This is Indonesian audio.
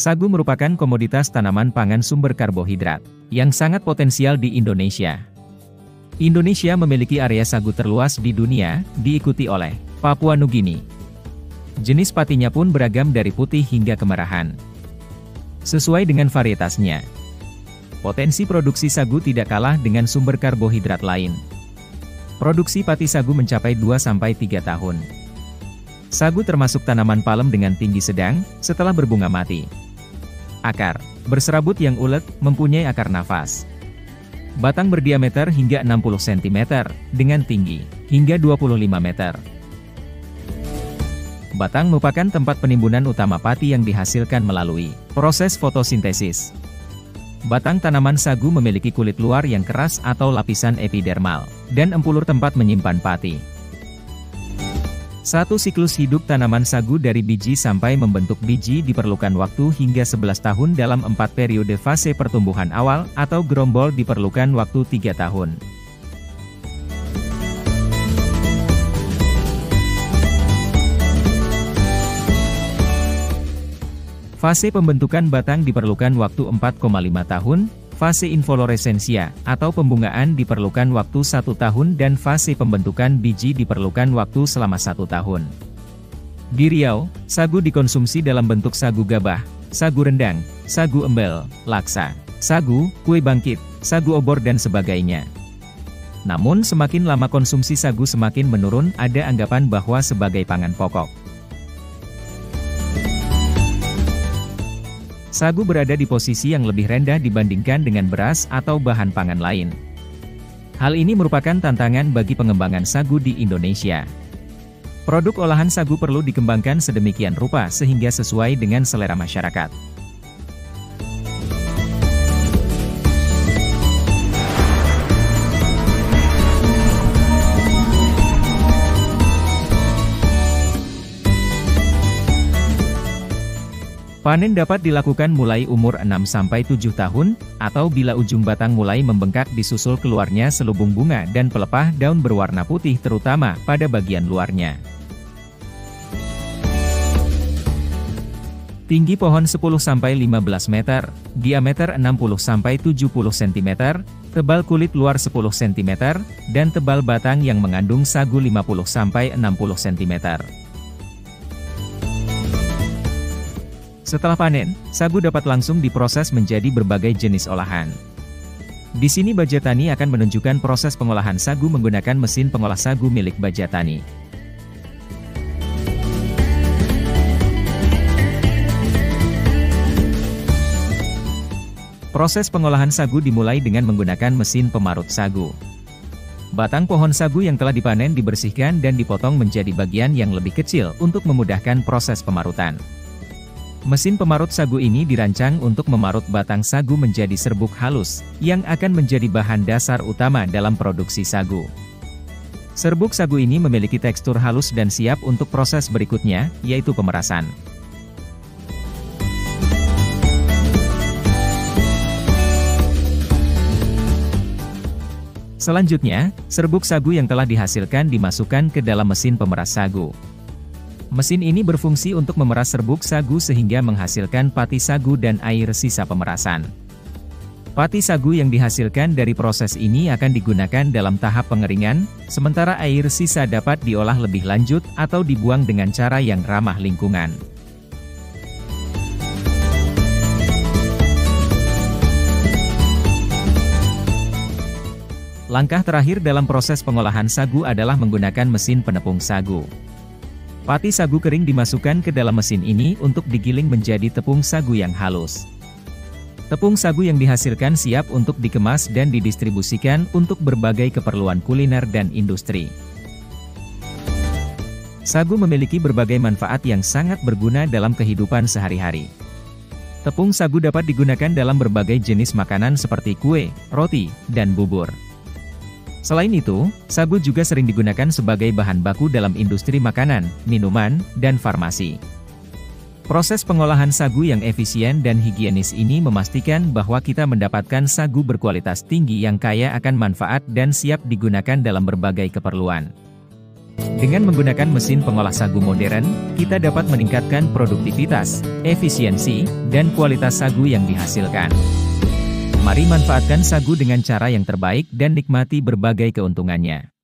Sagu merupakan komoditas tanaman pangan sumber karbohidrat yang sangat potensial di Indonesia. Indonesia memiliki area sagu terluas di dunia, diikuti oleh Papua Nugini. Jenis patinya pun beragam dari putih hingga kemerahan. Sesuai dengan varietasnya, potensi produksi sagu tidak kalah dengan sumber karbohidrat lain. Produksi pati sagu mencapai 2-3 tahun. Sagu termasuk tanaman palem dengan tinggi sedang, setelah berbunga mati. Akar berserabut yang ulet, mempunyai akar nafas. Batang berdiameter hingga 60 cm, dengan tinggi hingga 25 meter. Batang merupakan tempat penimbunan utama pati yang dihasilkan melalui proses fotosintesis. Batang tanaman sagu memiliki kulit luar yang keras atau lapisan epidermal, dan empulur tempat menyimpan pati. Satu siklus hidup tanaman sagu dari biji sampai membentuk biji diperlukan waktu hingga 11 tahun dalam 4 periode fase pertumbuhan awal, atau gerombol diperlukan waktu 3 tahun. Fase pembentukan batang diperlukan waktu 4,5 tahun, fase infloresensia, atau pembungaan diperlukan waktu 1 tahun dan fase pembentukan biji diperlukan waktu selama 1 tahun. Di Riau, sagu dikonsumsi dalam bentuk sagu gabah, sagu rendang, sagu embel, laksa, sagu, kue bangkit, sagu obor dan sebagainya. Namun semakin lama konsumsi sagu semakin menurun, ada anggapan bahwa sebagai pangan pokok. Sagu berada di posisi yang lebih rendah dibandingkan dengan beras atau bahan pangan lain. Hal ini merupakan tantangan bagi pengembangan sagu di Indonesia. Produk olahan sagu perlu dikembangkan sedemikian rupa sehingga sesuai dengan selera masyarakat. Panen dapat dilakukan mulai umur 6-7 tahun, atau bila ujung batang mulai membengkak disusul keluarnya selubung bunga dan pelepah daun berwarna putih terutama pada bagian luarnya. Tinggi pohon 10-15 meter, diameter 60-70 cm, tebal kulit luar 10 cm, dan tebal batang yang mengandung sagu 50-60 cm. Setelah panen, sagu dapat langsung diproses menjadi berbagai jenis olahan. Di sini Bajatani akan menunjukkan proses pengolahan sagu menggunakan mesin pengolah sagu milik Bajatani. Proses pengolahan sagu dimulai dengan menggunakan mesin pemarut sagu. Batang pohon sagu yang telah dipanen dibersihkan dan dipotong menjadi bagian yang lebih kecil untuk memudahkan proses pemarutan. Mesin pemarut sagu ini dirancang untuk memarut batang sagu menjadi serbuk halus, yang akan menjadi bahan dasar utama dalam produksi sagu. Serbuk sagu ini memiliki tekstur halus dan siap untuk proses berikutnya, yaitu pemerasan. Selanjutnya, serbuk sagu yang telah dihasilkan dimasukkan ke dalam mesin pemeras sagu. Mesin ini berfungsi untuk memeras serbuk sagu sehingga menghasilkan pati sagu dan air sisa pemerasan. Pati sagu yang dihasilkan dari proses ini akan digunakan dalam tahap pengeringan, sementara air sisa dapat diolah lebih lanjut atau dibuang dengan cara yang ramah lingkungan. Langkah terakhir dalam proses pengolahan sagu adalah menggunakan mesin penepung sagu. Pati sagu kering dimasukkan ke dalam mesin ini untuk digiling menjadi tepung sagu yang halus. Tepung sagu yang dihasilkan siap untuk dikemas dan didistribusikan untuk berbagai keperluan kuliner dan industri. Sagu memiliki berbagai manfaat yang sangat berguna dalam kehidupan sehari-hari. Tepung sagu dapat digunakan dalam berbagai jenis makanan seperti kue, roti, dan bubur. Selain itu, sagu juga sering digunakan sebagai bahan baku dalam industri makanan, minuman, dan farmasi. Proses pengolahan sagu yang efisien dan higienis ini memastikan bahwa kita mendapatkan sagu berkualitas tinggi yang kaya akan manfaat dan siap digunakan dalam berbagai keperluan. Dengan menggunakan mesin pengolah sagu modern, kita dapat meningkatkan produktivitas, efisiensi, dan kualitas sagu yang dihasilkan. Mari manfaatkan sagu dengan cara yang terbaik dan nikmati berbagai keuntungannya.